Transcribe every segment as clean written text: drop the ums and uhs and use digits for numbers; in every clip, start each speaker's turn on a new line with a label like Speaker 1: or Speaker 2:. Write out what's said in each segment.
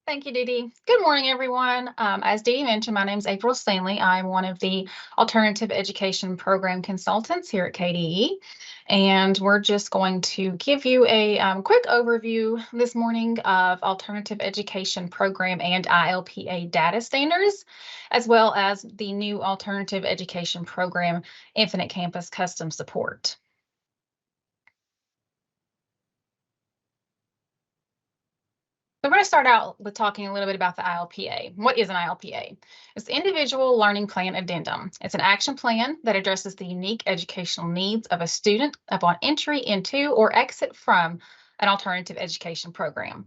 Speaker 1: Thank you, Dee Dee. Good morning, everyone. As Dee Dee mentioned, my name is April Stanley. I'm one of the Alternative Education Program consultants here at KDE. And we're just going to give you a quick overview this morning of Alternative Education Program and ILPA data standards, as well as the new Alternative Education Program Infinite Campus Custom Support. So we're going to start out with talking a little bit about the ILPA. What is an ILPA? It's the Individual Learning Plan Addendum. It's an action plan that addresses the unique educational needs of a student upon entry into or exit from an alternative education program.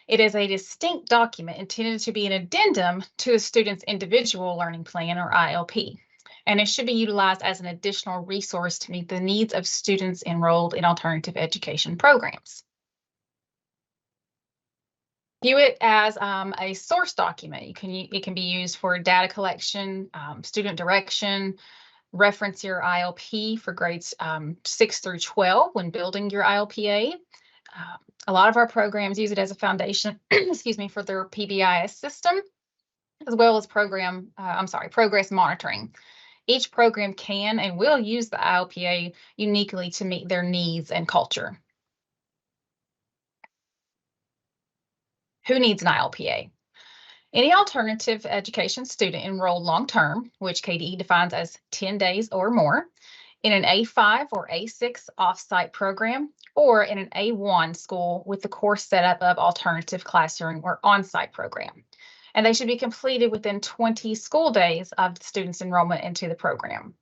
Speaker 1: It is a distinct document intended to be an addendum to a student's individual learning plan or ILP, and it should be utilized as an additional resource to meet the needs of students enrolled in alternative education programs. View it as a source document. It can be used for data collection, student direction, reference your ILP for grades 6 through 12 when building your ILPA. A lot of our programs use it as a foundation, excuse me, for their PBIS system, as well as progress monitoring. Each program can and will use the ILPA uniquely to meet their needs and culture. Who needs an ILPA? Any alternative education student enrolled long-term, which KDE defines as 10 days or more, in an A5 or A6 off-site program, or in an A1 school with the course setup of alternative classroom or on-site program. And they should be completed within 20 school days of the student's enrollment into the program.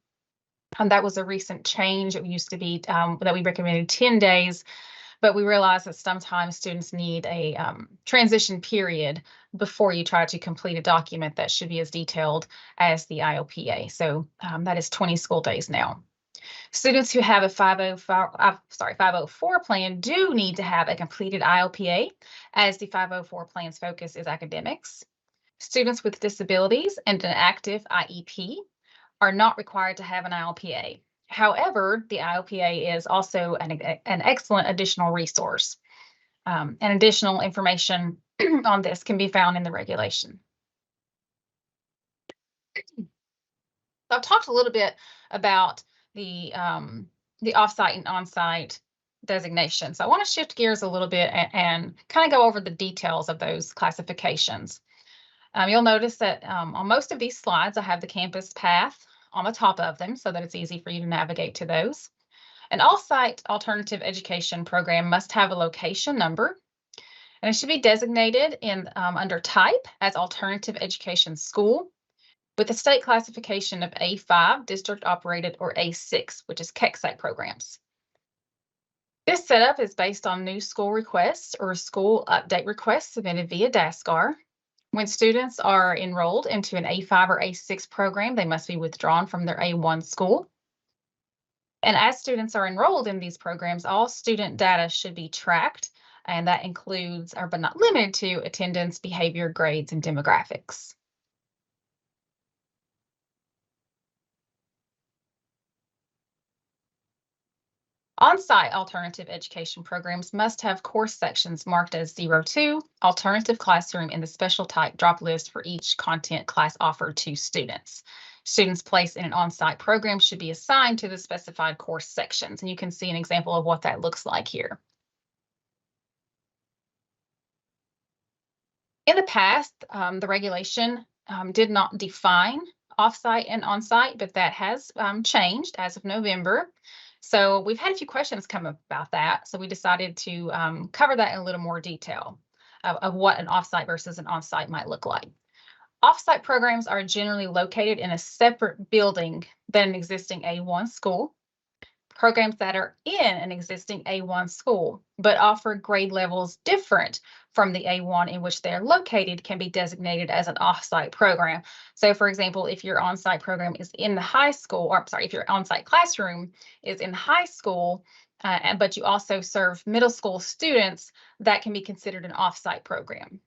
Speaker 1: That was a recent change. It used to be that we recommended 10 days, but we realize that sometimes students need a transition period before you try to complete a document that should be as detailed as the ILPA. So that is 20 school days now. Students who have a 504 plan do need to have a completed ILPA, as the 504 plan's focus is academics. Students with disabilities and an active IEP are not required to have an ILPA. However, the ILPA is also an excellent additional resource. And additional information on this can be found in the regulation. So I've talked a little bit about the off-site and on-site designation. So I want to shift gears a little bit and kind of go over the details of those classifications. You'll notice that on most of these slides, I have the campus path on the top of them so that it's easy for you to navigate to those. An off-site alternative education program must have a location number, and it should be designated in under type as alternative education school with a state classification of A5, district operated, or A6, which is KEC-site programs. This setup is based on new school requests or school update requests submitted via DASCAR. When students are enrolled into an A5 or A6 program, they must be withdrawn from their A1 school. And as students are enrolled in these programs, all student data should be tracked, and that includes, but not limited to, attendance, behavior, grades, and demographics. On-site alternative education programs must have course sections marked as 02, alternative classroom in the special type drop list for each content class offered to students. Students placed in an on-site program should be assigned to the specified course sections, and you can see an example of what that looks like here. In the past, the regulation did not define off-site and on-site, but that has changed as of November. So we've had a few questions come up about that. So we decided to cover that in a little more detail of what an offsite versus an onsite might look like. Offsite programs are generally located in a separate building than an existing A1 school. Programs that are in an existing A1 school but offer grade levels different from the A1 in which they're located can be designated as an off-site program. So for example, if your on-site program is in the high school, or sorry, if your on-site classroom is in high school, but you also serve middle school students, that can be considered an off-site program.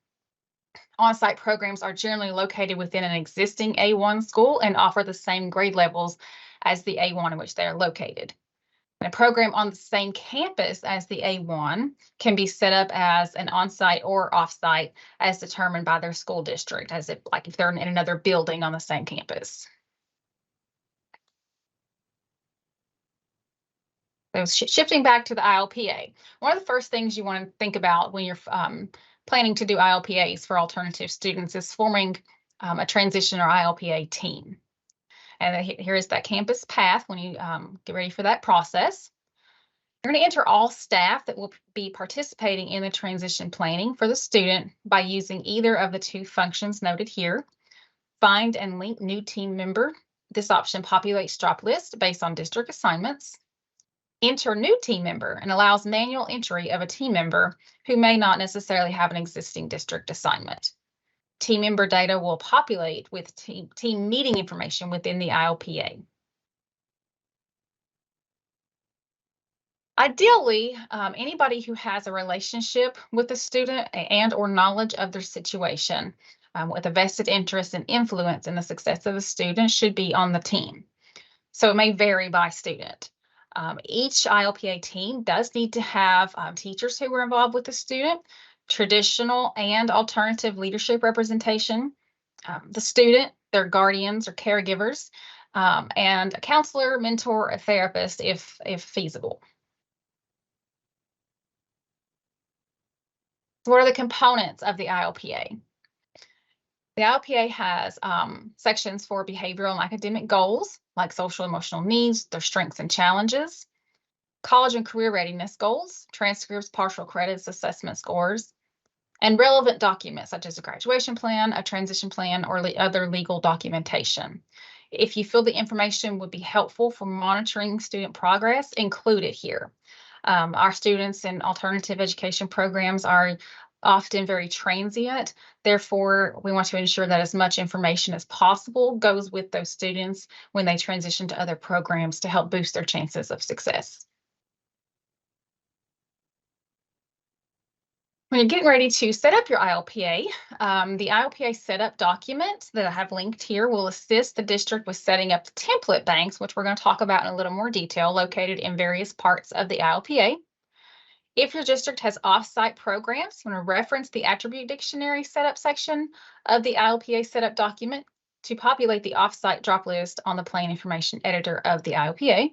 Speaker 1: On-site programs are generally located within an existing A1 school and offer the same grade levels as the A1 in which they are located. And a program on the same campus as the A1 can be set up as an on-site or off-site as determined by their school district, as if they're in another building on the same campus. So shifting back to the ILPA, one of the first things you want to think about when you're planning to do ILPAs for alternative students is forming a transition or ILPA team. And here is that campus path when you get ready for that process. You're going to enter all staff that will be participating in the transition planning for the student by using either of the two functions noted here. Find and link new team member. This option populates drop list based on district assignments. Enter new team member and allows manual entry of a team member who may not necessarily have an existing district assignment. Team member data will populate with team meeting information within the ILPA. Ideally, anybody who has a relationship with the student and or knowledge of their situation with a vested interest and influence in the success of the student should be on the team. So it may vary by student. Each ILPA team does need to have teachers who were involved with the student, traditional and alternative leadership representation, the student, their guardians or caregivers, and a counselor, mentor, a therapist if feasible. So what are the components of the ILPA? The ILPA has sections for behavioral and academic goals, like social emotional needs, their strengths and challenges, college and career readiness goals, transcripts, partial credits, assessment scores, and relevant documents such as a graduation plan, a transition plan, or other legal documentation. If you feel the information would be helpful for monitoring student progress, include it here. Our students in alternative education programs are often very transient. Therefore, we want to ensure that as much information as possible goes with those students when they transition to other programs to help boost their chances of success. When you're getting ready to set up your ILPA, the ILPA setup document that I have linked here will assist the district with setting up the template banks, which we're going to talk about in a little more detail, located in various parts of the ILPA. If your district has off-site programs, you want to reference the attribute dictionary setup section of the ILPA setup document to populate the off-site drop list on the plan information editor of the ILPA.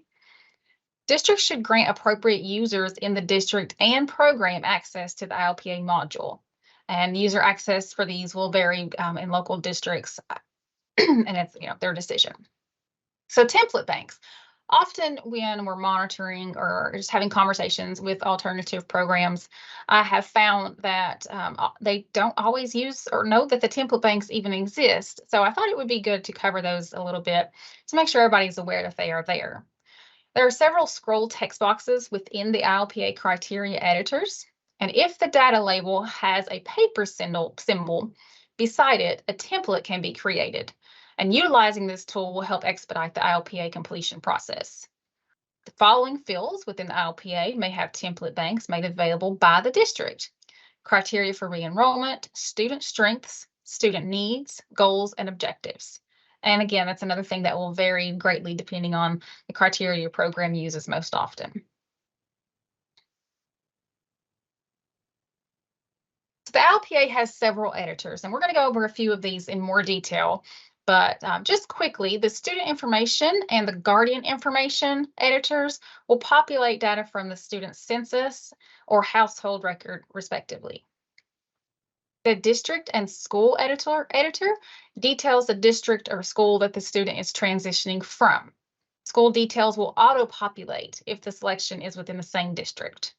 Speaker 1: Districts should grant appropriate users in the district and program access to the ILPA module. And user access for these will vary in local districts, and it's their decision. So template banks. Often when we're monitoring or just having conversations with alternative programs, I have found that they don't always use or know that the template banks even exist. So I thought it would be good to cover those a little bit to make sure everybody's aware that they are there. There are several scroll text boxes within the ILPA criteria editors. And if the data label has a paper symbol beside it, a template can be created. And utilizing this tool will help expedite the ILPA completion process. The following fields within the ILPA may have template banks made available by the district: criteria for re-enrollment, student strengths, student needs, goals, and objectives. And again, that's another thing that will vary greatly depending on the criteria your program uses most often. So the ILPA has several editors, and we're going to go over a few of these in more detail. But just quickly, the student information and the guardian information editors will populate data from the student census or household record, respectively. The district and school editor details the district or school that the student is transitioning from. School details will auto-populate if the selection is within the same district.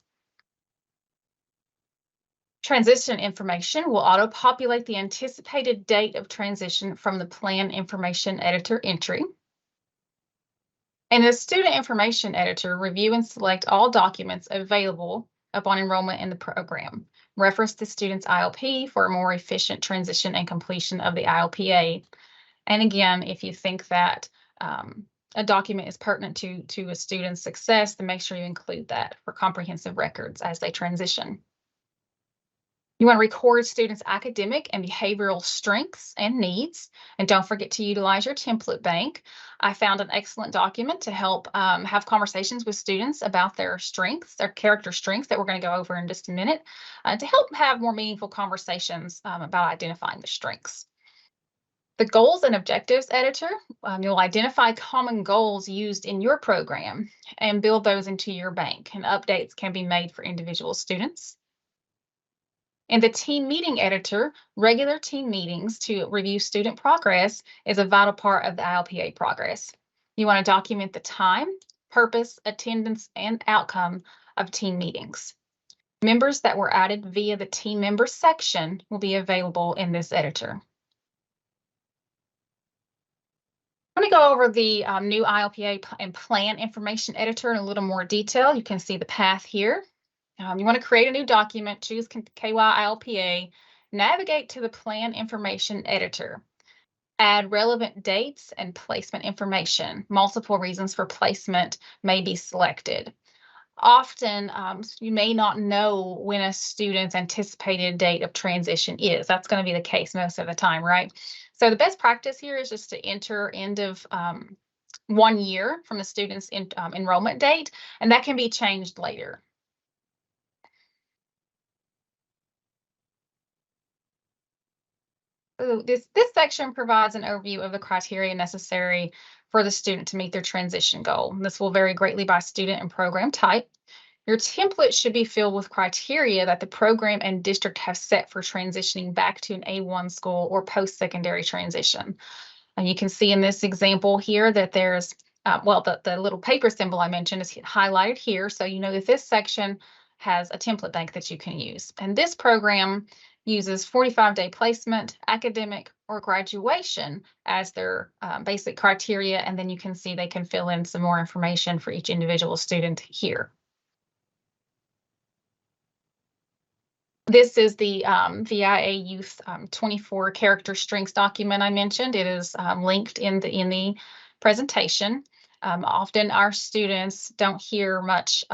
Speaker 1: Transition information will auto-populate the anticipated date of transition from the plan information editor entry. And the student information editor review and select all documents available upon enrollment in the program. Reference the student's ILP for a more efficient transition and completion of the ILPA. And again, if you think that a document is pertinent to a student's success, then make sure you include that for comprehensive records as they transition. You want to record students' academic and behavioral strengths and needs, and don't forget to utilize your template bank. I found an excellent document to help have conversations with students about their strengths, their character strengths that we're going to go over in just a minute, to help have more meaningful conversations about identifying the strengths. The goals and objectives editor, you'll identify common goals used in your program and build those into your bank, and updates can be made for individual students. In the team meeting editor, regular team meetings to review student progress is a vital part of the ILPA progress. You want to document the time, purpose, attendance, and outcome of team meetings. Members that were added via the team members section will be available in this editor. I'm going to go over the new ILPA and plan information editor in a little more detail. You can see the path here. You want to create a new document, choose KY ILPA, navigate to the plan information editor, add relevant dates and placement information. Multiple reasons for placement may be selected. Often, you may not know when a student's anticipated date of transition is. That's going to be the case most of the time, right? So the best practice here is just to enter end of 1 year from the student's enrollment date, and that can be changed later. So this section provides an overview of the criteria necessary for the student to meet their transition goal. This will vary greatly by student and program type. Your template should be filled with criteria that the program and district have set for transitioning back to an A1 school or post-secondary transition. And you can see in this example here that there's, the little paper symbol I mentioned is highlighted here. So you know that this section has a template bank that you can use. And this program uses 45-day placement, academic, or graduation as their basic criteria. And then you can see they can fill in some more information for each individual student here. This is the VIA Youth 24 character strengths document I mentioned. It is linked in the presentation. Often our students don't hear much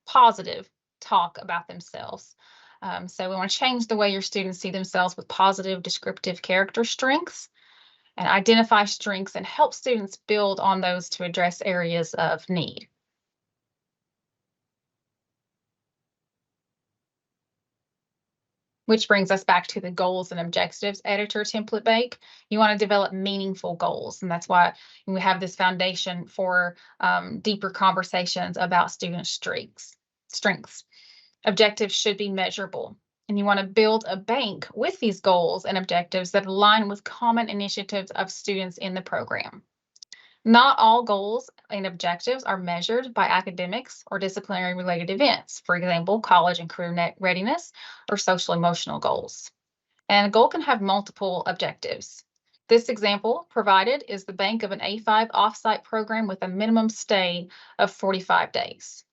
Speaker 1: positive talk about themselves. So we want to change the way your students see themselves with positive descriptive character strengths, and identify strengths and help students build on those to address areas of need. Which brings us back to the goals and objectives editor template bank. You want to develop meaningful goals, and that's why we have this foundation for deeper conversations about student strengths. Objectives should be measurable, and you want to build a bank with these goals and objectives that align with common initiatives of students in the program. Not all goals and objectives are measured by academics or disciplinary related events, for example, college and career readiness or social emotional goals. And a goal can have multiple objectives. This example provided is the bank of an A5 offsite program with a minimum stay of 45 days.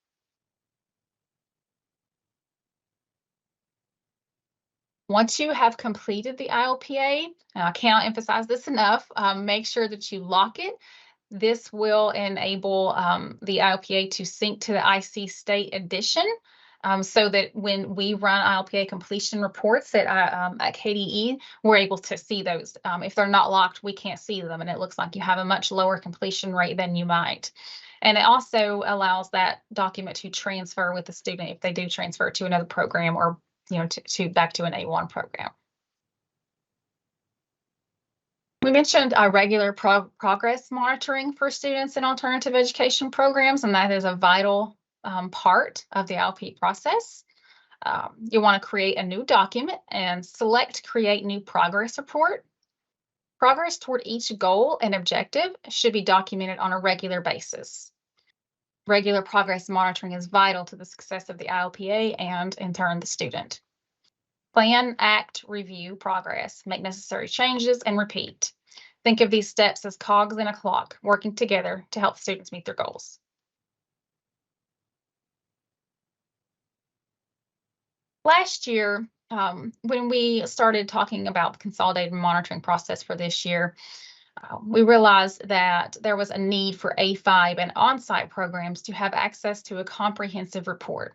Speaker 1: Once you have completed the ILPA, and I cannot emphasize this enough, make sure that you lock it. This will enable the ILPA to sync to the IC State Edition, so that when we run ILPA completion reports at KDE, we're able to see those. If they're not locked, we can't see them, and it looks like you have a much lower completion rate than you might. And it also allows that document to transfer with the student if they do transfer to another program, or back to an A1 program. We mentioned regular progress monitoring for students in alternative education programs, and that is a vital part of the ILP process. You want to create a new document and select Create New Progress Report. Progress toward each goal and objective should be documented on a regular basis. Regular progress monitoring is vital to the success of the ILPA and, in turn, the student. Plan, act, review, progress, make necessary changes, and repeat. Think of these steps as cogs in a clock, working together to help students meet their goals. Last year, when we started talking about the consolidated monitoring process for this year, we realized that there was a need for A5 and on-site programs to have access to a comprehensive report.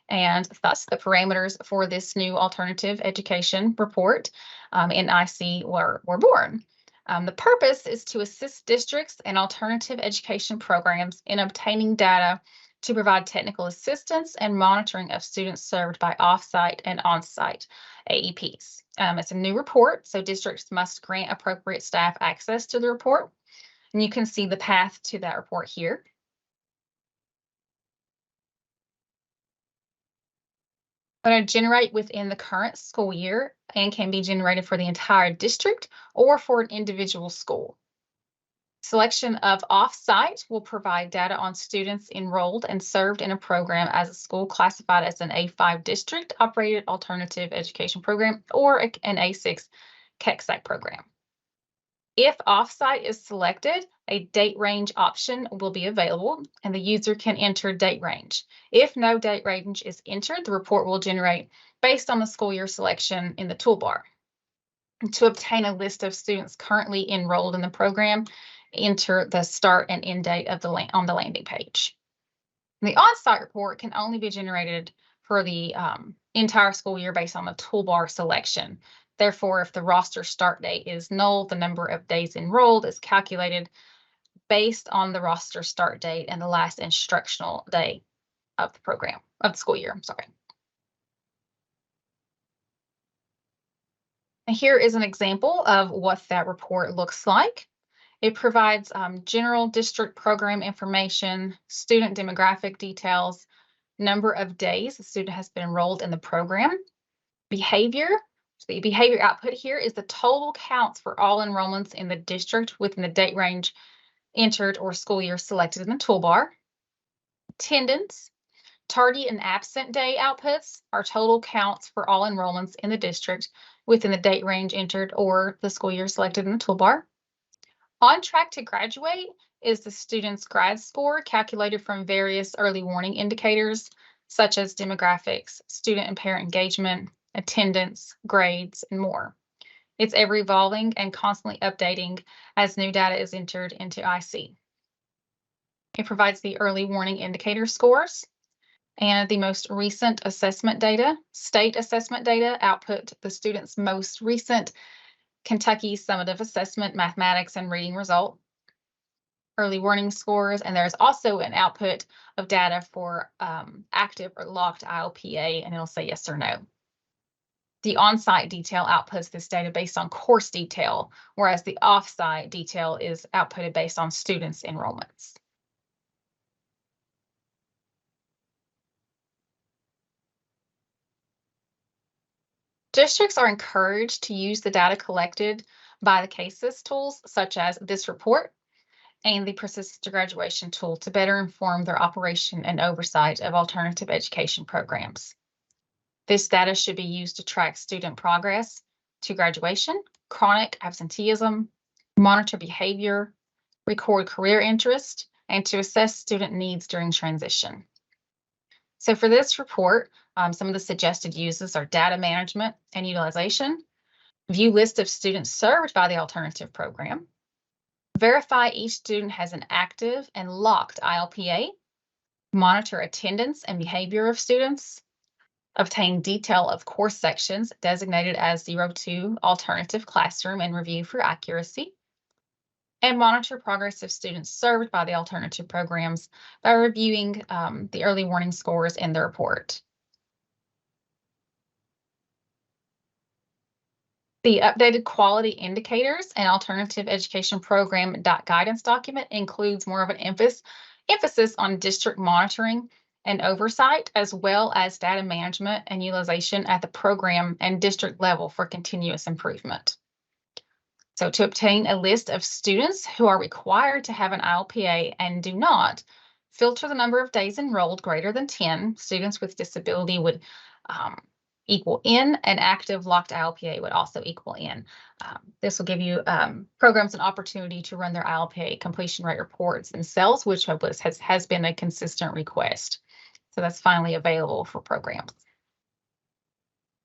Speaker 1: And thus, the parameters for this new alternative education report in IC were born. The purpose is to assist districts and alternative education programs in obtaining data to provide technical assistance and monitoring of students served by offsite and onsite AEPs. It's a new report, so districts must grant appropriate staff access to the report. And you can see the path to that report here. Going to generate within the current school year and can be generated for the entire district or for an individual school. Selection of off-site will provide data on students enrolled and served in a program as a school classified as an A5 district operated alternative education program or an A6 KECSAC program. If off-site is selected, a date range option will be available and the user can enter date range. If no date range is entered, the report will generate based on the school year selection in the toolbar. And to obtain a list of students currently enrolled in the program, enter the start and end date of on the landing page. The on-site report can only be generated for the entire school year based on the toolbar selection. Therefore, if the roster start date is null, the number of days enrolled is calculated based on the roster start date and the last instructional day of the program, of the school year, I'm sorry. And here is an example of what that report looks like. It provides general district program information, student demographic details, number of days the student has been enrolled in the program, behavior. The behavior output here is the total counts for all enrollments in the district within the date range entered or school year selected in the toolbar. Attendance, tardy and absent day outputs are total counts for all enrollments in the district within the date range entered or the school year selected in the toolbar. On track to graduate is the student's grad score calculated from various early warning indicators such as demographics, student and parent engagement, attendance, grades, and more. It's ever evolving and constantly updating as new data is entered into IC. It provides the early warning indicator scores and the most recent assessment data. State assessment data output the student's most recent Kentucky summative assessment, mathematics, and reading result. Early warning scores, and there's also an output of data for active or locked ILPA, and it'll say yes or no. The on-site detail outputs this data based on course detail, whereas the off-site detail is outputted based on students' enrollments. Districts are encouraged to use the data collected by the CASES tools, such as this report and the Persistence to Graduation tool, to better inform their operation and oversight of alternative education programs. This data should be used to track student progress to graduation, chronic absenteeism, monitor behavior, record career interest, and to assess student needs during transition. So for this report, some of the suggested uses are data management and utilization, view list of students served by the alternative program, verify each student has an active and locked ILPA, monitor attendance and behavior of students, obtain detail of course sections designated as 02 alternative classroom and review for accuracy, and monitor progress of students served by the alternative programs by reviewing the early warning scores in the report. The updated quality indicators and alternative education program guidance document includes more of an emphasis on district monitoring and oversight, as well as data management and utilization at the program and district level for continuous improvement. So to obtain a list of students who are required to have an ILPA and do not, filter the number of days enrolled greater than 10. Students with disability would equal N, and active locked ILPA would also equal N. This will give you programs an opportunity to run their ILPA completion rate reports themselves, which has been a consistent request. So that's finally available for programs.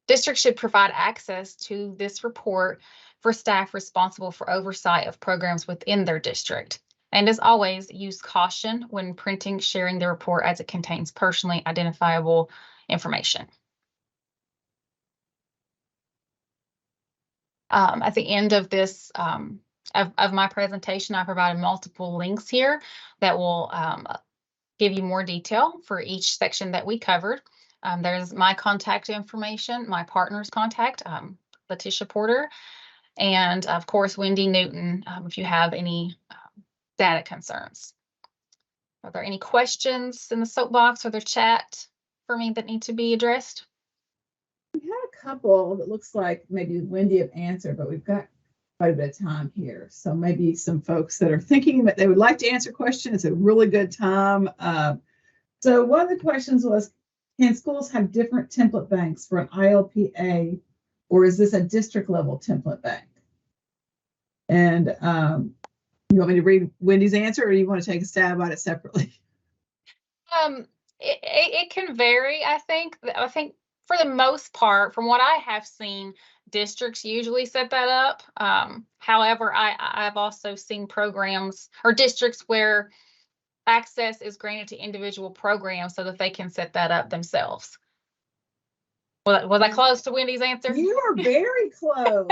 Speaker 1: Districts should provide access to this report for staff responsible for oversight of programs within their district. And as always, use caution when printing, sharing the report, as it contains personally identifiable information. At the end of this, of my presentation, I provided multiple links here that will give you more detail for each section that we covered. There's my contact information, my partner's contact, Letitia Porter, and of course, Wendy Newton, if you have any data concerns. Are there any questions in the soapbox or the chat for me that need to be addressed?
Speaker 2: We had a couple that looks like maybe Wendy have answered, but we've got quite a bit of time here. So maybe some folks that are thinking that they would like to answer questions. It's a really good time. So one of the questions was, can schools have different template banks for an ILPA, or is this a district level template bank? And you want me to read Wendy's answer, or you want to take a stab at it separately?
Speaker 1: It can vary. I think for the most part, from what I have seen, districts usually set that up. However, I've also seen programs or districts where access is granted to individual programs so that they can set that up themselves. Was I close to Wendy's answer?
Speaker 2: You are very close.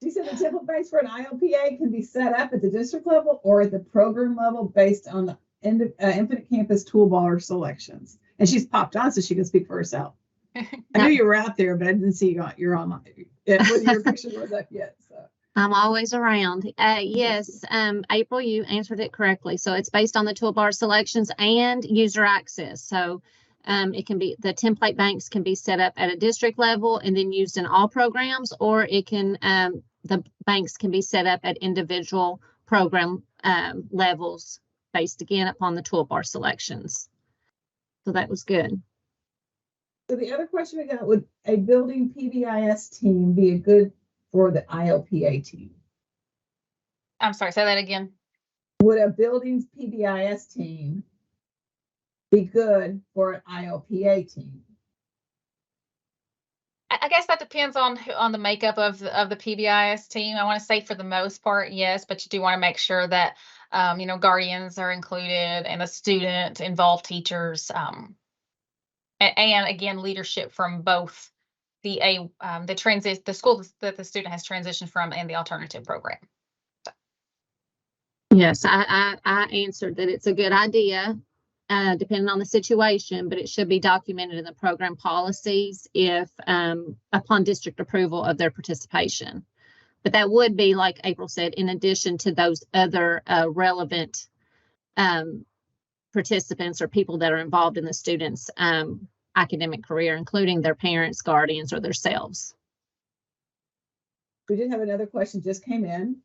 Speaker 2: She said the template banks for an ILPA can be set up at the district level or at the program level based on the Infinite Campus toolbar selections. And she's popped on so she can speak for herself. I knew you were out there, but I didn't see you're online. Whether your picture was up yet. So.
Speaker 3: I'm always around. Yes, April, you answered it correctly. So it's based on the toolbar selections and user access. So it can be, the template banks can be set up at a district level and then used in all programs, or it can, the banks can be set up at individual program levels based again upon the toolbar selections. So that was good.
Speaker 2: So the other question we got, would a building PBIS team be a good for the ILPA team?
Speaker 1: I'm sorry, say that again.
Speaker 2: Would a building's PBIS team be good for an ILPA team?
Speaker 1: I guess that depends on the makeup of the PBIS team. I want to say for the most part, yes, but you do want to make sure that guardians are included and the student involved teachers, and again, leadership from both the school that the student has transitioned from and the alternative program. So.
Speaker 3: Yes, I answered that it's a good idea, depending on the situation, but it should be documented in the program policies if upon district approval of their participation. But that would be, like April said, in addition to those other relevant participants or people that are involved in the students' academic career, including their parents, guardians, or themselves.
Speaker 2: We did have another question just came in.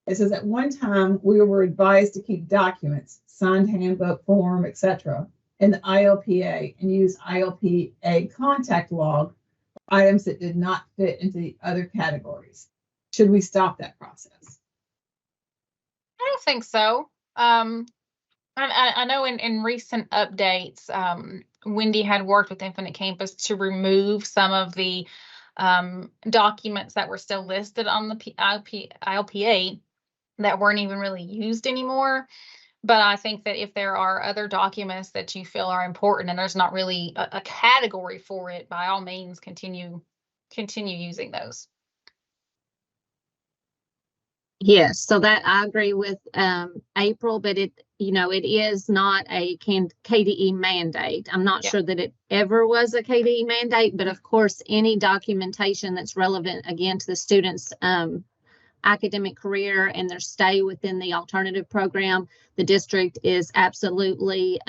Speaker 2: It says, at one time we were advised to keep documents, signed handbook, form, etc., in the ILPA and use ILPA contact log for items that did not fit into the other categories. Should we stop that process?
Speaker 1: I don't think so. I know in recent updates, Wendy had worked with Infinite Campus to remove some of the documents that were still listed on the ILPA that weren't even really used anymore. But I think that if there are other documents that you feel are important and there's not really a category for it, by all means, continue using those.
Speaker 3: Yes, so that I agree with April, but it is not a KDE mandate. I'm not sure that it ever was a KDE mandate, but of course, any documentation that's relevant again to the students' academic career and their stay within the alternative program, the district is absolutely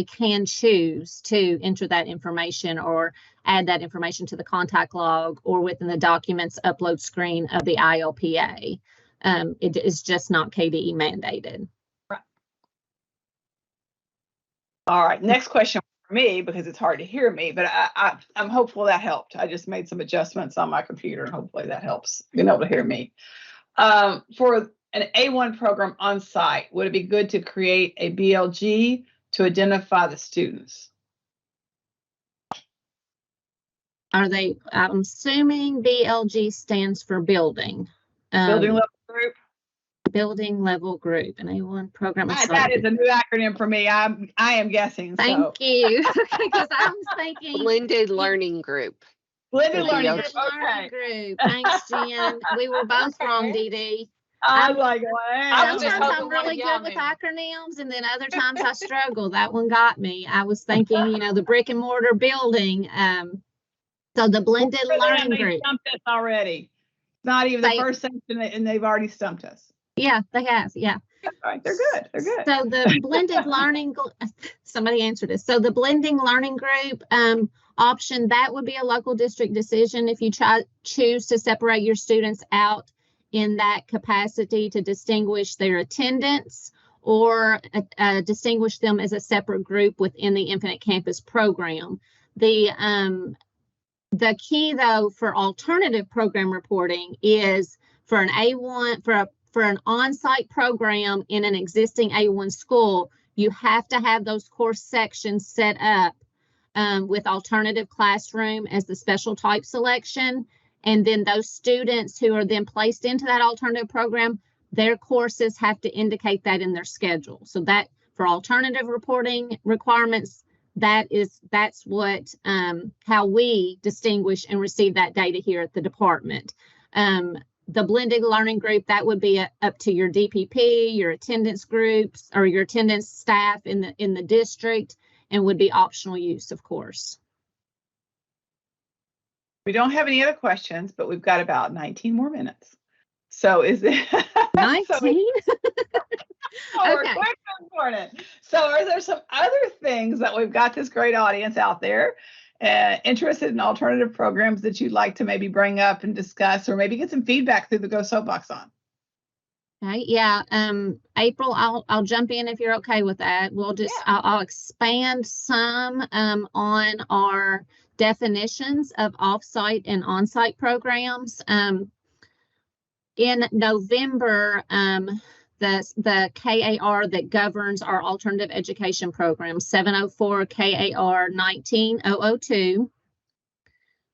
Speaker 3: can choose to enter that information or add that information to the contact log or within the documents upload screen of the ILPA. It is just not KDE mandated.
Speaker 1: Right.
Speaker 4: All right, next question for me, because it's hard to hear me, but I'm hopeful that helped. I just made some adjustments on my computer and hopefully that helps being able to hear me. For an A1 program on site, would it be good to create a BLG to identify the students?
Speaker 3: I'm assuming BLG stands for building.
Speaker 4: Building level group?
Speaker 3: building level group, an A1 program.
Speaker 4: That is a new acronym for me. I am guessing.
Speaker 3: Thank you. Because I was thinking
Speaker 5: Blended learning group.
Speaker 4: Blended learning
Speaker 3: blended
Speaker 4: group.
Speaker 3: learning
Speaker 4: Okay.
Speaker 3: group. Thanks, Jen. We were both wrong,
Speaker 1: Okay.
Speaker 3: Dee Dee.
Speaker 4: I was like,
Speaker 1: I was just
Speaker 3: Sometimes
Speaker 1: hoping
Speaker 3: I'm
Speaker 1: one of
Speaker 3: really
Speaker 1: y'all
Speaker 3: good with
Speaker 1: knew.
Speaker 3: acronyms, and then other times I struggle. That one got me. I was thinking, the brick and mortar building. So the blended learning
Speaker 4: they
Speaker 3: group.
Speaker 4: stumped us already. It's not even the
Speaker 3: They-
Speaker 4: first section, and they've already stumped us.
Speaker 3: Yeah, they have. Yeah.
Speaker 4: All right, they're good. They're good.
Speaker 3: So the blended learning, somebody answered this. So the blending learning group option, that would be a local district decision if you choose to separate your students out in that capacity to distinguish their attendance or distinguish them as a separate group within the Infinite Campus program. The key though for alternative program reporting is for an A1, for an on-site program in an existing A1 school, you have to have those course sections set up with alternative classroom as the special type selection. And then those students who are then placed into that alternative program, their courses have to indicate that in their schedule. So that for alternative reporting requirements, that's what how we distinguish and receive that data here at the department. The blended learning group, that would be up to your DPP, your attendance groups, or your attendance staff in the district, and would be optional use, of course.
Speaker 4: We don't have any other questions, but we've got about 19 more minutes. So is it
Speaker 3: 19?
Speaker 4: We're
Speaker 3: Okay.
Speaker 4: quick this morning. So are there some other things that we've got this great audience out there interested in alternative programs that you'd like to maybe bring up and discuss, or maybe get some feedback through the Go Soapbox on?
Speaker 3: Okay, yeah. April, I'll jump in if you're okay with that. We'll just I'll expand some on our definitions of off-site and on-site programs. In November, the KAR that governs our alternative education program, 704 KAR 19002.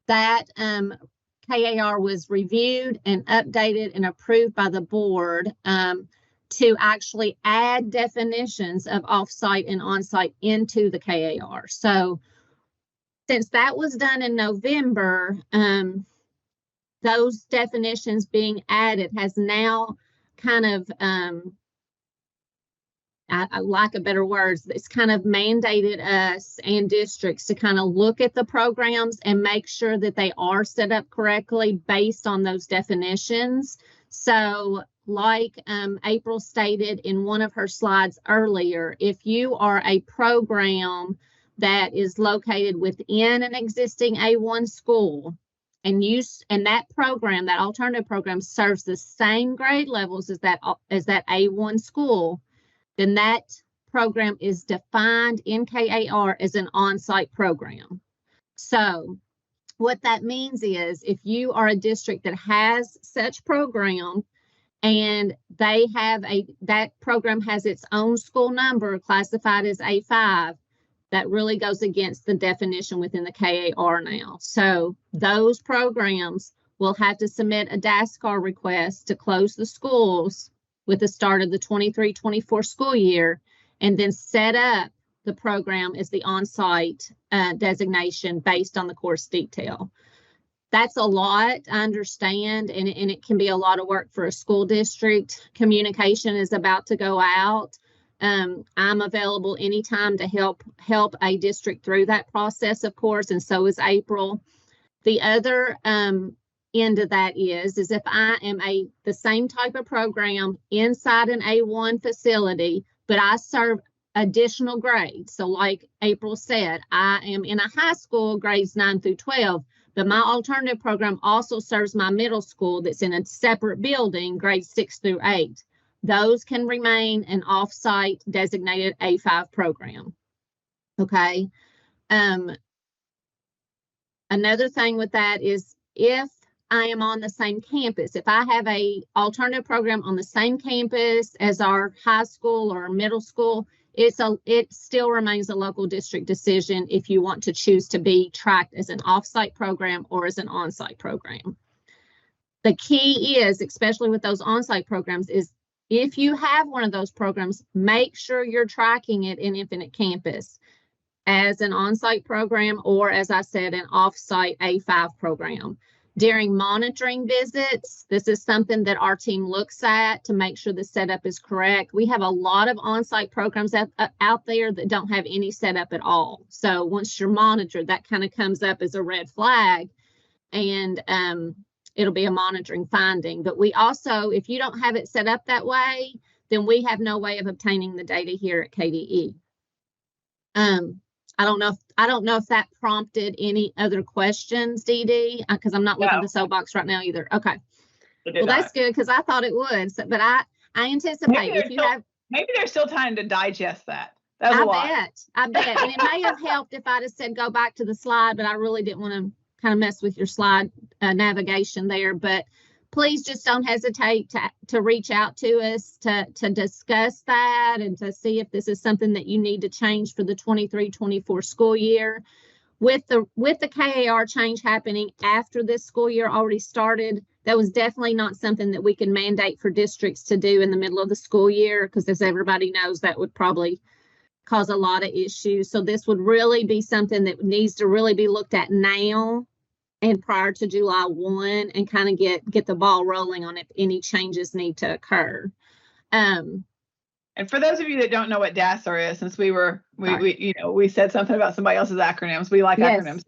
Speaker 3: That KAR was reviewed and updated and approved by the board to actually add definitions of off-site and on-site into the KAR. So since that was done in November, those definitions being added has now kind of, I lack of better words, it's kind of mandated us and districts to kind of look at the programs and make sure that they are set up correctly based on those definitions. So like April stated in one of her slides earlier, if you are a program that is located within an existing A1 school, and that program, that alternative program, serves the same grade levels as that A1 school, then that program is defined in KAR as an on-site program. So what that means is if you are a district that has such program and that program has its own school number classified as A5, that really goes against the definition within the KAR now. So those programs will have to submit a DASCAR request to close the schools with the start of the 23-24 school year, and then set up the program as the on-site designation based on the course detail. That's a lot, I understand, and it can be a lot of work for a school district. Communication is about to go out. I'm available anytime to help a district through that process, of course, and so is April. The other end of that is if I am the same type of program inside an A1 facility, but I serve additional grades. So like April said, I am in a high school, grades 9 through 12, but my alternative program also serves my middle school that's in a separate building, grades 6 through 8. Those can remain an off-site designated A5 program. Okay. Another thing with that is if I am on the same campus, if I have a alternative program on the same campus as our high school or middle school, it still remains a local district decision if you want to choose to be tracked as an off-site program or as an on-site program. The key is, especially with those on-site programs, is if you have one of those programs, make sure you're tracking it in Infinite Campus as an on-site program, or as I said, an off-site A5 program. During monitoring visits, this is something that our team looks at to make sure the setup is correct. We have a lot of on-site programs out there that don't have any setup at all. So once you're monitored, that kind of comes up as a red flag, and it'll be a monitoring finding. But we also, if you don't have it set up that way, then we have no way of obtaining the data here at KDE. I don't know if that prompted any other questions, Dee Dee, because I'm not looking at the soapbox right now either. Okay. Well, that's good, because I thought it would. So, but I anticipate if you have.
Speaker 4: Maybe there's still time to digest that. That was a lot.
Speaker 3: I bet. And it may have helped if I'd have said go back to the slide, but I really didn't want to kind of mess with your slide navigation there. But please just don't hesitate to reach out to us to discuss that and to see if this is something that you need to change for the 23-24 school year. With the KAR change happening after this school year already started, that was definitely not something that we can mandate for districts to do in the middle of the school year, because as everybody knows, that would probably cause a lot of issues. So this would really be something that needs to really be looked at now and prior to July 1, and kind of get the ball rolling on if any changes need to occur.
Speaker 4: And for those of you that don't know what DASR is, since we said something about somebody else's acronyms, we like acronyms.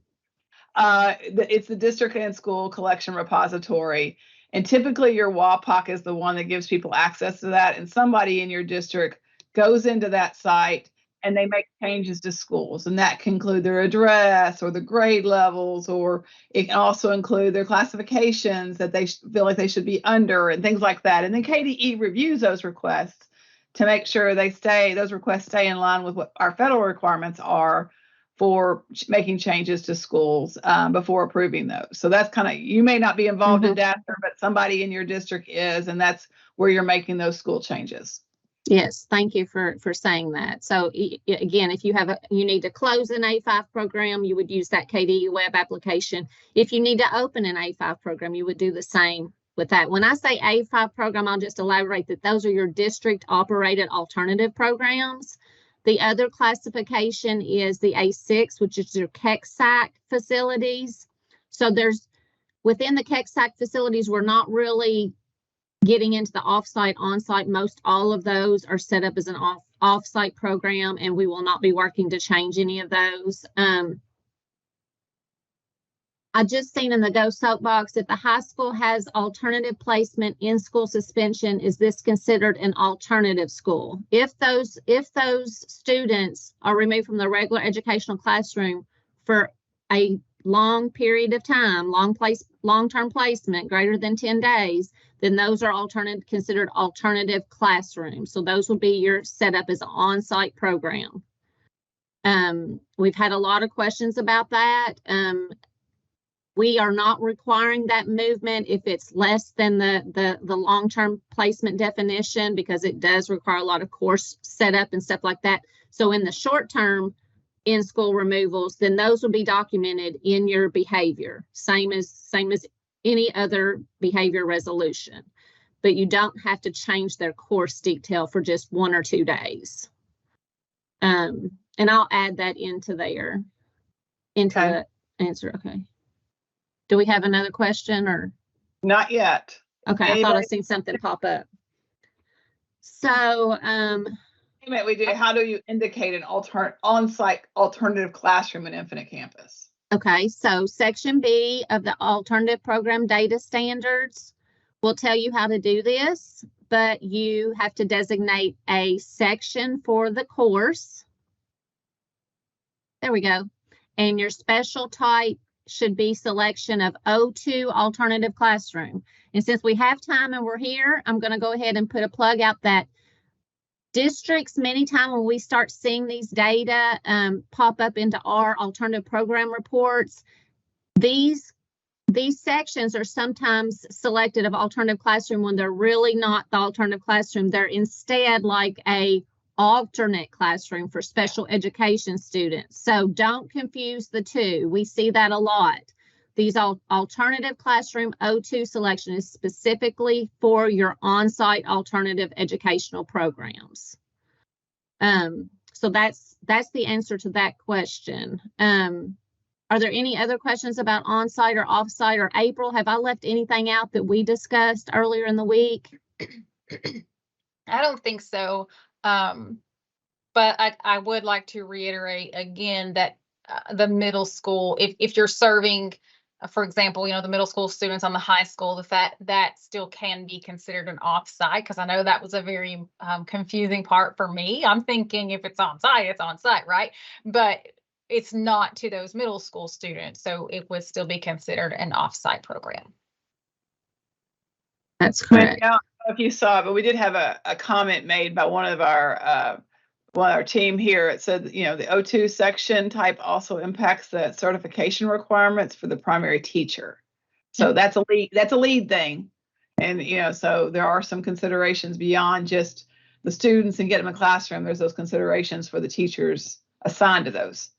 Speaker 4: It's the District and School Collection Repository. And typically your WAPOC is the one that gives people access to that. And somebody in your district goes into that site and they make changes to schools. And that can include their address or the grade levels, or it can also include their classifications that they feel like they should be under and things like that. And then KDE reviews those requests to make sure those requests stay in line with what our federal requirements are for making changes to schools before approving those. So that's kind of, you may not be involved in DASR, but somebody in your district is, and that's where you're making those school changes.
Speaker 3: Yes, thank you for saying that. So again, if you need to close an A5 program, you would use that KDE web application. If you need to open an A5 program, you would do the same with that. When I say A5 program, I'll just elaborate that those are your district operated alternative programs. The other classification is the A6, which is your KEXAC facilities. So within the KEXAC facilities, we're not really getting into the offsite, onsite. Most all of those are set up as an offsite program, and we will not be working to change any of those. I just seen in the Go Soapbox that the high school has alternative placement in school suspension. Is this considered an alternative school? If those students are removed from the regular educational classroom for a long period of time, long-term placement greater than 10 days, then those are considered alternative classrooms. So those would be your setup as an on-site program. We've had a lot of questions about that. We are not requiring that movement if it's less than the long-term placement definition, because it does require a lot of course setup and stuff like that. So in the short term, in-school removals, then those will be documented in your behavior, same as any other behavior resolution. But you don't have to change their course detail for just 1 or 2 days. And I'll add that into the answer. Okay. Do we have another question or?
Speaker 4: Not yet.
Speaker 3: Okay, I thought I seen something pop up. So,
Speaker 4: we do. How do you indicate an on-site alternative classroom in Infinite Campus?
Speaker 3: Okay, so Section B of the Alternative Program Data Standards will tell you how to do this, but you have to designate a section for the course. There we go. And your special type should be selection of O2 alternative classroom. And since we have time and we're here, I'm going to go ahead and put a plug out that districts, many times when we start seeing these data pop up into our alternative program reports, these sections are sometimes selected of alternative classroom when they're really not the alternative classroom. They're instead like a alternate classroom for special education students. So don't confuse the two. We see that a lot. these alternative classroom O2 selection is specifically for your on-site alternative educational programs. So that's the answer to that question. Are there any other questions about on-site or off-site? Or April, have I left anything out that we discussed earlier in the week?
Speaker 1: I don't think so. But I would like to reiterate again that the middle school, if you're serving, for example, the middle school students on the high school, that still can be considered an off-site, because I know that was a very confusing part for me. I'm thinking if it's on-site, it's on-site, right? But it's not to those middle school students, so it would still be considered an off-site program.
Speaker 3: That's correct.
Speaker 4: I don't know if you saw it, but we did have a comment made by one of our team here. It said, the O2 section type also impacts the certification requirements for the primary teacher. So that's a lead thing. And, so there are some considerations beyond just the students and get them in a classroom. There's those considerations for the teachers assigned to those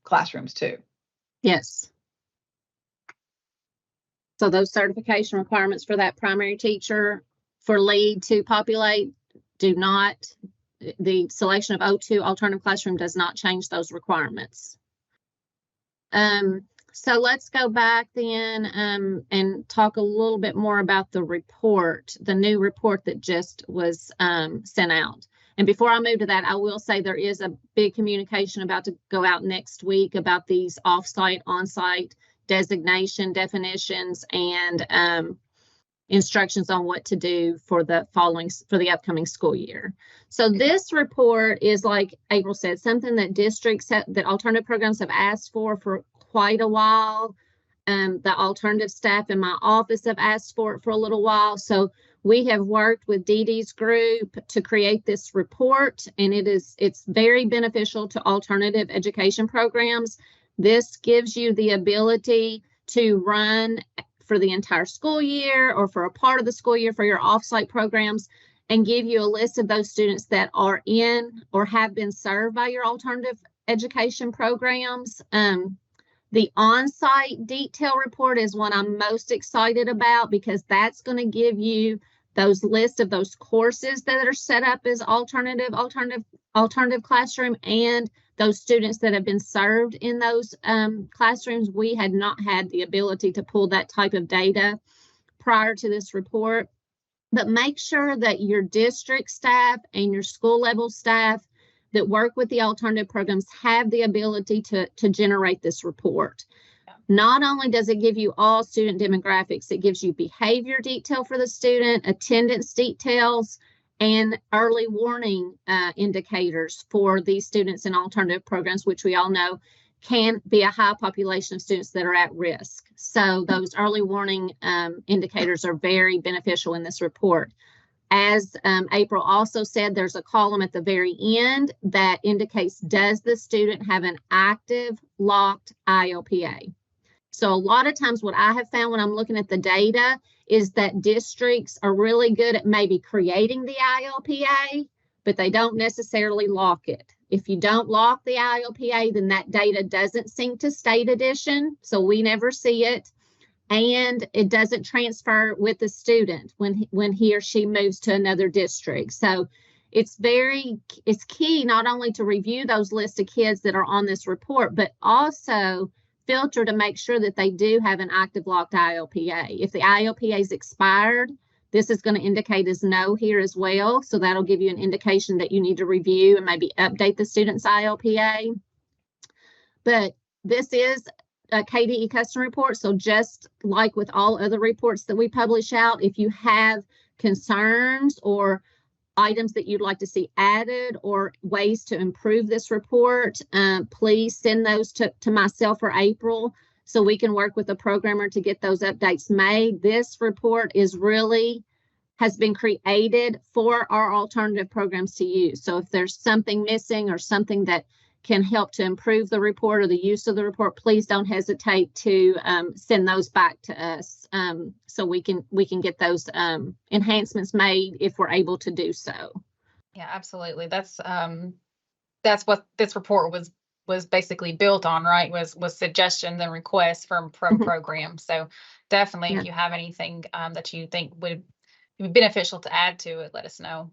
Speaker 4: classrooms too.
Speaker 3: Yes. So those certification requirements for that primary teacher for lead to populate the selection of O2 alternative classroom does not change those requirements. So let's go back then and talk a little bit more about the report, the new report that just was sent out. And before I move to that, I will say there is a big communication about to go out next week about these off-site, on-site designation definitions and instructions on what to do for the upcoming school year. So this report is, like April said, something that that alternative programs have asked for quite a while. The alternative staff in my office have asked for it for a little while. So we have worked with Dee Dee's group to create this report, and it's very beneficial to alternative education programs. This gives you the ability to run for the entire school year or for a part of the school year for your offsite programs, and give you a list of those students that are in or have been served by your alternative education programs. The on-site detail report is what I'm most excited about, because that's going to give you those lists of those courses that are set up as alternative classroom and those students that have been served in those classrooms. We had not had the ability to pull that type of data prior to this report. But make sure that your district staff and your school level staff that work with the alternative programs have the ability to generate this report.
Speaker 1: Yeah.
Speaker 3: Not only does it give you all student demographics, it gives you behavior detail for the student, attendance details, and early warning indicators for these students in alternative programs, which we all know can be a high population of students that are at risk. So those early warning indicators are very beneficial in this report. As April also said, there's a column at the very end that indicates, does the student have an active locked ILPA? So a lot of times what I have found when I'm looking at the data is that districts are really good at maybe creating the ILPA, but they don't necessarily lock it. If you don't lock the ILPA, then that data doesn't sync to state edition, so we never see it. And it doesn't transfer with the student when he or she moves to another district. So it's key not only to review those lists of kids that are on this report, but also filter to make sure that they do have an active locked ILPA. If the ILPA is expired, this is going to indicate as no here as well. So that'll give you an indication that you need to review and maybe update the student's ILPA. But this is a KDE custom report. So just like with all other reports that we publish out, if you have concerns or items that you'd like to see added or ways to improve this report, please send those to myself or April so we can work with the programmer to get those updates made. This report has been created for our alternative programs to use. So if there's something missing or something that can help to improve the report or the use of the report, please don't hesitate to send those back to us so we can get those enhancements made if we're able to do so.
Speaker 1: Yeah, absolutely. That's what this report was was basically built on, right? Was suggestions and requests from
Speaker 3: Mhm.
Speaker 1: programs. So definitely,
Speaker 3: Yeah.
Speaker 1: if you have anything that you think would be beneficial to add to it, let us know.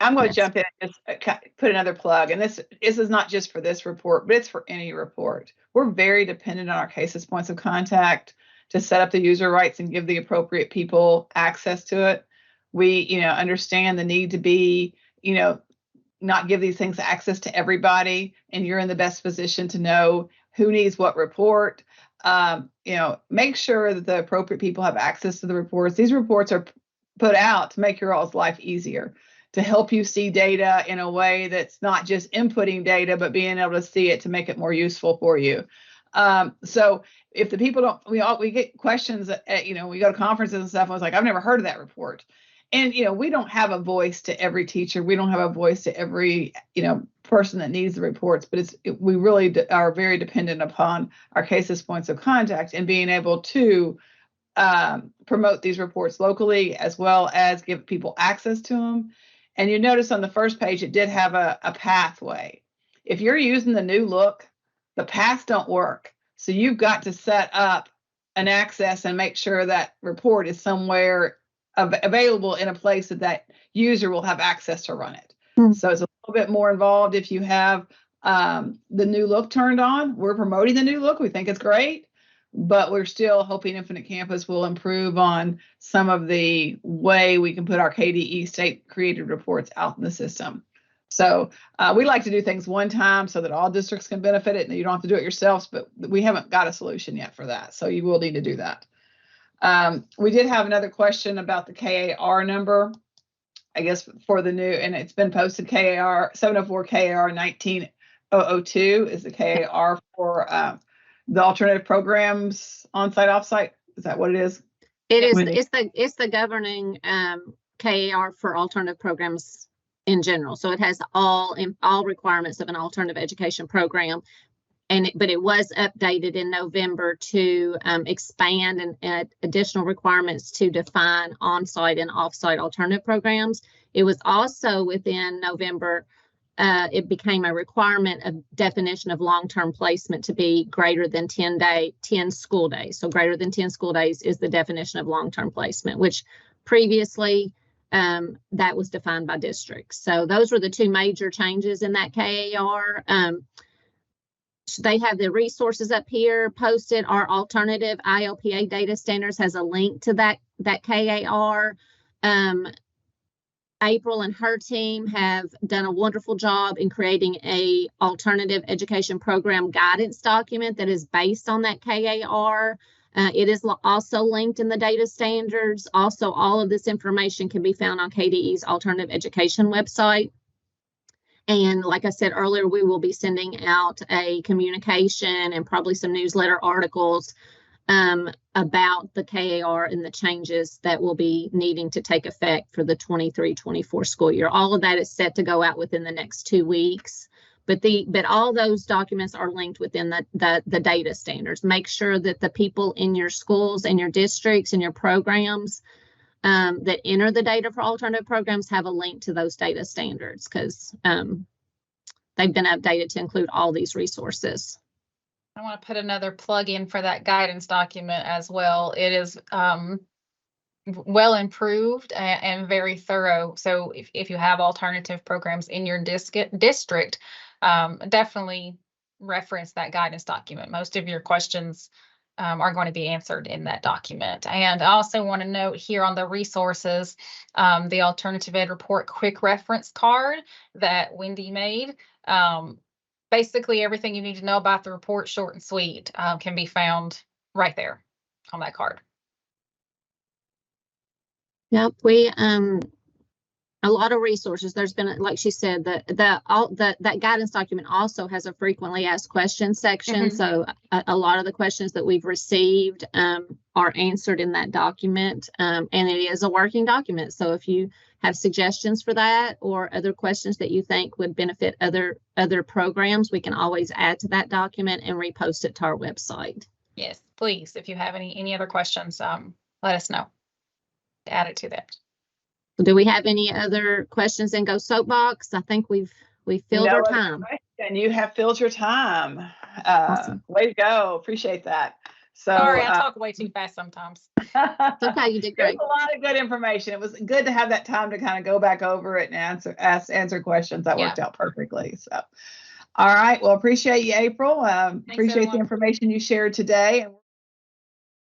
Speaker 4: I'm going to
Speaker 3: Yes.
Speaker 4: jump in and just put another plug. And this is not just for this report, but it's for any report. We're very dependent on our cases points of contact to set up the user rights and give the appropriate people access to it. We, understand the need to be, not give these things access to everybody, and you're in the best position to know who needs what report. Make sure that the appropriate people have access to the reports. These reports are put out to make your all's life easier, to help you see data in a way that's not just inputting data, but being able to see it to make it more useful for you. So if the people don't, we get questions at, we go to conferences and stuff. And I was like, I've never heard of that report. And, we don't have a voice to every teacher. We don't have a voice to every, person that needs the reports, but we really are very dependent upon our cases points of contact and being able to promote these reports locally, as well as give people access to them. And you notice on the first page, it did have a pathway. If you're using the new look, the paths don't work. So you've got to set up an access and make sure that report is somewhere available in a place that user will have access to run it. So it's a little bit more involved if you have the new look turned on. We're promoting the new look. We think it's great, but we're still hoping Infinite Campus will improve on some of the way we can put our KDE state created reports out in the system. So we like to do things one time so that all districts can benefit it and you don't have to do it yourselves, but we haven't got a solution yet for that. So you will need to do that. We did have another question about the KAR number, I guess, for the new, and it's been posted. KAR 704 KAR 19002 is the KAR for the alternative programs on-site, off-site. Is that what it is?
Speaker 3: It is.
Speaker 4: Wendy?
Speaker 3: It's the governing KAR for alternative programs in general. So it has all requirements of an alternative education program. But it was updated in November to expand and add additional requirements to define on-site and off-site alternative programs. It was also within November, it became a requirement of definition of long-term placement to be greater than 10 school days. So greater than 10 school days is the definition of long-term placement, which previously that was defined by districts. So those were the two major changes in that KAR. They have the resources up here posted. Our alternative ILPA data standards has a link to that KAR. April and her team have done a wonderful job in creating a alternative education program guidance document that is based on that KAR. It is also linked in the data standards. Also, all of this information can be found on KDE's alternative education website. And like I said earlier, we will be sending out a communication and probably some newsletter articles about the KAR and the changes that will be needing to take effect for the 23-24 school year. All of that is set to go out within the next 2 weeks. But all those documents are linked within the data standards. Make sure that the people in your schools and your districts and your programs that enter the data for alternative programs have a link to those data standards, because they've been updated to include all these resources.
Speaker 1: I want to put another plug in for that guidance document as well. It is well improved and very thorough. So if you have alternative programs in your district, definitely reference that guidance document. Most of your questions are going to be answered in that document. And I also want to note here on the resources, the Alternative Ed Report quick reference card that Wendy made. Basically everything you need to know about the report, short and sweet, can be found right there on that card.
Speaker 3: Yep, a lot of resources. There's been, like she said, that guidance document also has a frequently asked questions section.
Speaker 1: Mm-hmm.
Speaker 3: So a lot of the questions that we've received are answered in that document, and it is a working document. So if you have suggestions for that or other questions that you think would benefit other programs, we can always add to that document and repost it to our website.
Speaker 1: Yes, please. If you have any other questions, let us know. Add it to that.
Speaker 3: Do we have any other questions in Go Soapbox? I think we've filled our time.
Speaker 4: and you have filled your time.
Speaker 2: Awesome.
Speaker 4: Way to go. Appreciate that. So,
Speaker 1: Sorry, I talk way too fast sometimes.
Speaker 3: It's okay, you did
Speaker 4: there's
Speaker 3: great.
Speaker 4: a lot of good information. It was good to have that time to kind of go back over it and answer questions. That worked out perfectly. So, all right. Well, appreciate you, April. Appreciate the
Speaker 1: everyone.
Speaker 4: information you shared today. And